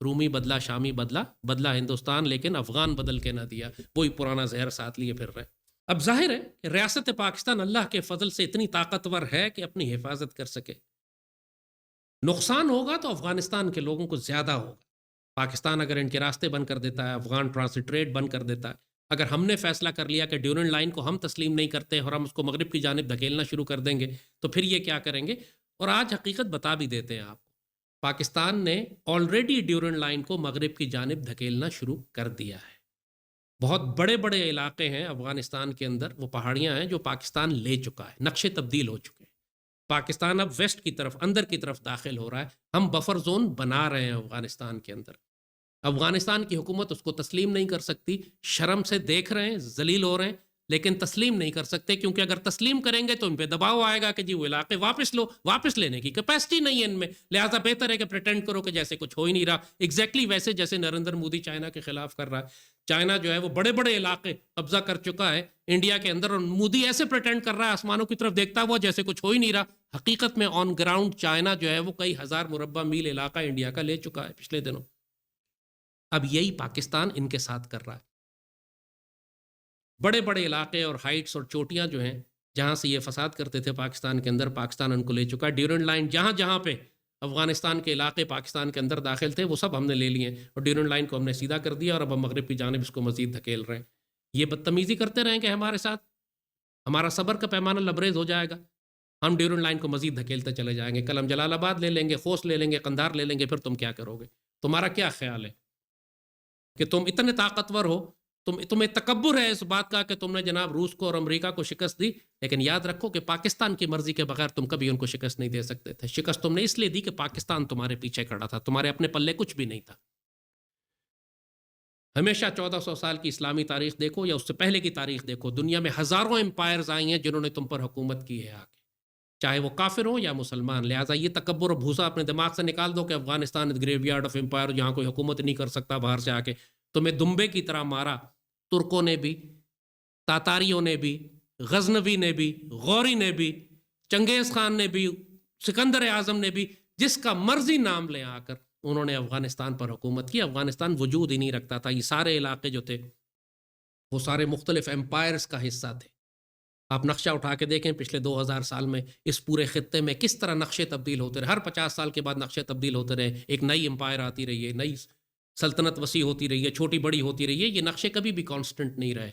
رومی بدلا، شامی بدلا، بدلا ہندوستان لیکن افغان بدل کے نہ دیا، وہی پرانا زہر ساتھ لیے پھر رہے۔ اب ظاہر ہے کہ ریاست پاکستان اللہ کے فضل سے اتنی طاقتور ہے کہ اپنی حفاظت کر سکے۔ نقصان ہوگا تو افغانستان کے لوگوں کو زیادہ ہوگا۔ پاکستان اگر ان کے راستے بند کر دیتا ہے، افغان ٹرانزٹ ریٹ بند کر دیتا ہے، اگر ہم نے فیصلہ کر لیا کہ ڈیورنڈ لائن کو ہم تسلیم نہیں کرتے اور ہم اس کو مغرب کی جانب دھکیلنا شروع کر دیں گے، تو پھر یہ کیا کریں گے؟ اور آج حقیقت بتا بھی دیتے ہیں آپ کو، پاکستان نے آلریڈی ڈیورنڈ لائن کو مغرب کی جانب دھکیلنا شروع کر دیا ہے۔ بہت بڑے بڑے علاقے ہیں افغانستان کے اندر، وہ پہاڑیاں ہیں جو پاکستان لے چکا ہے، نقشے تبدیل ہو چکے ہیں۔ پاکستان اب ویسٹ کی طرف، اندر کی طرف داخل ہو رہا ہے، ہم بفر زون بنا رہے ہیں افغانستان کے اندر۔ افغانستان کی حکومت اس کو تسلیم نہیں کر سکتی، شرم سے دیکھ رہے ہیں، ذلیل ہو رہے ہیں، لیکن تسلیم نہیں کر سکتے، کیونکہ اگر تسلیم کریں گے تو ان پہ دباؤ آئے گا کہ جی وہ علاقے واپس لو، واپس لینے کی کیپیسٹی نہیں ہے ان میں، لہٰذا بہتر ہے کہ پریٹینڈ کرو کہ جیسے کچھ ہو ہی نہیں رہا۔ ایگزیکٹلی ویسے جیسے نریندر مودی چائنا کے خلاف کر رہا ہے، چائنا جو ہے وہ بڑے بڑے علاقے قبضہ کر چکا ہے انڈیا کے اندر، اور مودی ایسے پریٹینڈ کر رہا ہے آسمانوں کی طرف دیکھتا ہوا جیسے کچھ ہو ہی نہیں رہا۔ حقیقت میں آن گراؤنڈ چائنا جو ہے وہ کئی ہزار مربع میل علاقہ انڈیا کا لے چکا ہے پچھلے دنوں۔ اب یہی پاکستان ان کے ساتھ کر رہا ہے۔ بڑے بڑے علاقے اور ہائٹس اور چوٹیاں جو ہیں جہاں سے یہ فساد کرتے تھے پاکستان کے اندر، پاکستان ان کو لے چکا ہے۔ ڈیورنڈ لائن جہاں جہاں پہ افغانستان کے علاقے پاکستان کے اندر داخل تھے وہ سب ہم نے لے لیے ہیں، اور ڈیورنڈ لائن کو ہم نے سیدھا کر دیا، اور اب ہم مغرب کی جانب اس کو مزید دھکیل رہے ہیں۔ یہ بدتمیزی کرتے رہیں کہ ہمارے ساتھ ہمارا صبر کا پیمانہ لبریز ہو جائے گا، ہم ڈیورنڈ لائن کو مزید دھکیلتے چلے جائیں گے، کل ہم جلال آباد لے لیں گے، خوست لے لیں گے، قندھار لے لیں گے، پھر تم کیا کرو گے؟ تمہارا کیا خیال ہے کہ تم اتنے طاقتور ہو، تمہیں تکبر ہے اس بات کا کہ تم نے جناب روس کو اور امریکہ کو شکست دی، لیکن یاد رکھو کہ پاکستان کی مرضی کے بغیر تم کبھی ان کو شکست نہیں دے سکتے تھے۔ شکست تم نے اس لیے دی کہ پاکستان تمہارے پیچھے کھڑا تھا، تمہارے اپنے پلے کچھ بھی نہیں تھا۔ ہمیشہ 1400 سال کی اسلامی تاریخ دیکھو یا اس سے پہلے کی تاریخ دیکھو، دنیا میں ہزاروں امپائرز آئی ہیں جنہوں نے تم پر حکومت کی ہے آگے، چاہے وہ کافر ہوں یا مسلمان۔ لہٰذا یہ تکبر اور بھوسا اپنے دماغ سے نکال دو کہ افغانستان گریو یارڈ آف امپائر، جہاں کوئی حکومت نہیں کر سکتا باہر سے آ کے۔ تمہیں دمبے کی طرح مارا ترکوں نے بھی، تاتاریوں نے بھی، غزنوی نے بھی، غوری نے بھی، چنگیز خان نے بھی، سکندر اعظم نے بھی، جس کا مرضی نام لے آ کر انہوں نے افغانستان پر حکومت کی۔ افغانستان وجود ہی نہیں رکھتا تھا، یہ سارے علاقے جو تھے وہ سارے مختلف امپائرز کا حصہ تھے۔ آپ نقشہ اٹھا کے دیکھیں پچھلے 2000 سال میں اس پورے خطے میں کس طرح نقشے تبدیل ہوتے رہے، ہر 50 سال کے بعد نقشے تبدیل ہوتے رہے، ایک نئی امپائر آتی رہی ہے، نئی سلطنت وسیع ہوتی رہی ہے، چھوٹی بڑی ہوتی رہی ہے، یہ نقشے کبھی بھی کانسٹنٹ نہیں رہے۔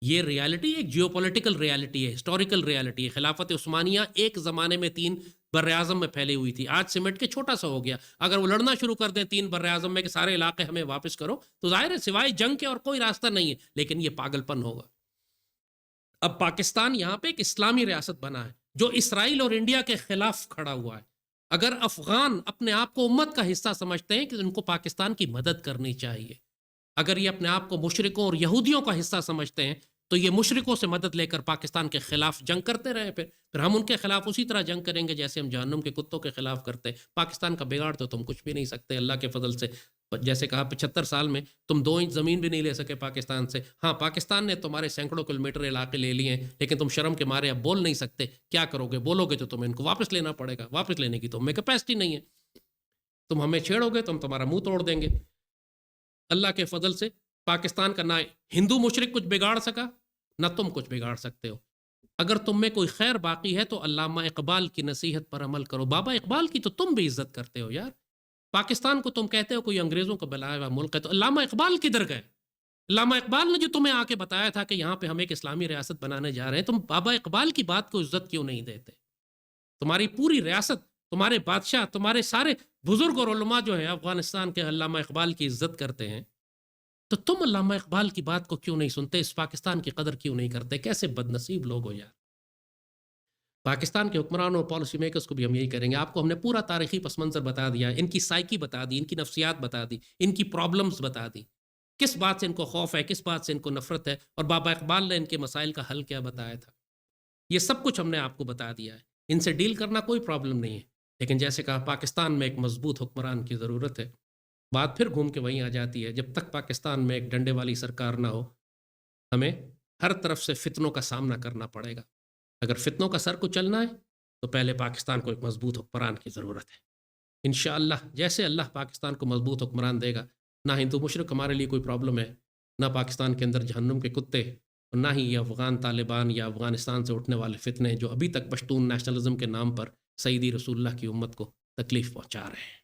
یہ ریالٹی ایک جیو پولیٹیکل ریالٹی ہے، ہسٹوریکل ریالٹی ہے۔ خلافت عثمانیہ ایک زمانے میں 3 بر اعظم میں پھیلی ہوئی تھی، آج سمٹ کے چھوٹا سا ہو گیا۔ اگر وہ لڑنا شروع کر دیں 3 بر اعظم میں کہ سارے علاقے ہمیں واپس کرو، تو ظاہر ہے سوائے جنگ کے اور کوئی راستہ نہیں ہے، لیکن یہ پاگل پن ہوگا۔ اب پاکستان یہاں پہ ایک اسلامی ریاست بنا ہے جو اسرائیل اور انڈیا کے خلاف کھڑا ہوا ہے۔ اگر افغان اپنے آپ کو امت کا حصہ سمجھتے ہیں کہ ان کو پاکستان کی مدد کرنی چاہیے، اگر یہ اپنے آپ کو مشرکوں اور یہودیوں کا حصہ سمجھتے ہیں تو یہ مشرکوں سے مدد لے کر پاکستان کے خلاف جنگ کرتے رہے، پھر ہم ان کے خلاف اسی طرح جنگ کریں گے جیسے ہم جہنم کے کتوں کے خلاف کرتے ہیں۔ پاکستان کا بگاڑ تو تم کچھ بھی نہیں سکتے اللہ کے فضل سے۔ جیسے کہا 75 سال میں تم 2 انچ زمین بھی نہیں لے سکے پاکستان سے۔ ہاں پاکستان نے تمہارے سینکڑوں کلومیٹر علاقے لے لیے ہیں، لیکن تم شرم کے مارے اب بول نہیں سکتے۔ کیا کرو گے؟ بولو گے تو تمہیں ان کو واپس لینا پڑے گا، واپس لینے کی تم میں کیپیسٹی نہیں ہے۔ تم ہمیں چھیڑو گے تو ہم تمہارا منہ توڑ دیں گے۔ اللہ کے فضل سے پاکستان کا نہ ہندو مشرک کچھ بگاڑ سکا، نہ تم کچھ بگاڑ سکتے ہو۔ اگر تم میں کوئی خیر باقی ہے تو علامہ اقبال کی نصیحت پر عمل کرو۔ بابا اقبال کی تو تم بھی عزت کرتے ہو یار۔ پاکستان کو تم کہتے ہو کوئی انگریزوں کا بلایا ہوا ملک ہے، تو علامہ اقبال کدھر گئے؟ علامہ اقبال نے جو تمہیں آ کے بتایا تھا کہ یہاں پہ ہم ایک اسلامی ریاست بنانے جا رہے ہیں، تم بابا اقبال کی بات کو عزت کیوں نہیں دیتے؟ تمہاری پوری ریاست، تمہارے بادشاہ، تمہارے سارے بزرگ اور علماء جو ہیں افغانستان کے علامہ اقبال کی عزت کرتے ہیں، تو تم علامہ اقبال کی بات کو کیوں نہیں سنتے؟ اس پاکستان کی قدر کیوں نہیں کرتے؟ کیسے بد نصیب لوگ ہو یار۔ پاکستان کے حکمرانوں اور پالیسی میکرز کو بھی ہم یہی کریں گے۔ آپ کو ہم نے پورا تاریخی پس منظر بتا دیا، ان کی سائیکی بتا دی، ان کی نفسیات بتا دی، ان کی پرابلمز بتا دی، کس بات سے ان کو خوف ہے، کس بات سے ان کو نفرت ہے، اور بابا اقبال نے ان کے مسائل کا حل کیا بتایا تھا۔ یہ سب کچھ ہم نے آپ کو بتا دیا ہے۔ ان سے ڈیل کرنا کوئی پرابلم نہیں ہے، لیکن جیسے کہا پاکستان میں ایک مضبوط حکمران کی ضرورت ہے۔ بات پھر گھوم کے وہیں آ جاتی ہے، جب تک پاکستان میں ایک ڈنڈے والی سرکار نہ ہو، ہمیں ہر طرف سے فتنوں کا سامنا کرنا پڑے گا۔ اگر فتنوں کا سر کو چلنا ہے تو پہلے پاکستان کو ایک مضبوط حکمران کی ضرورت ہے۔ انشاءاللہ جیسے اللہ پاکستان کو مضبوط حکمران دے گا، نہ ہندو مشرق ہمارے لیے کوئی پرابلم ہے، نہ پاکستان کے اندر جہنم کے کتے، اور نہ ہی یہ افغان طالبان یا افغانستان سے اٹھنے والے فتنے جو ابھی تک پشتون نیشنلزم کے نام پر سیدی رسول اللہ کی امت کو تکلیف پہنچا رہے ہیں۔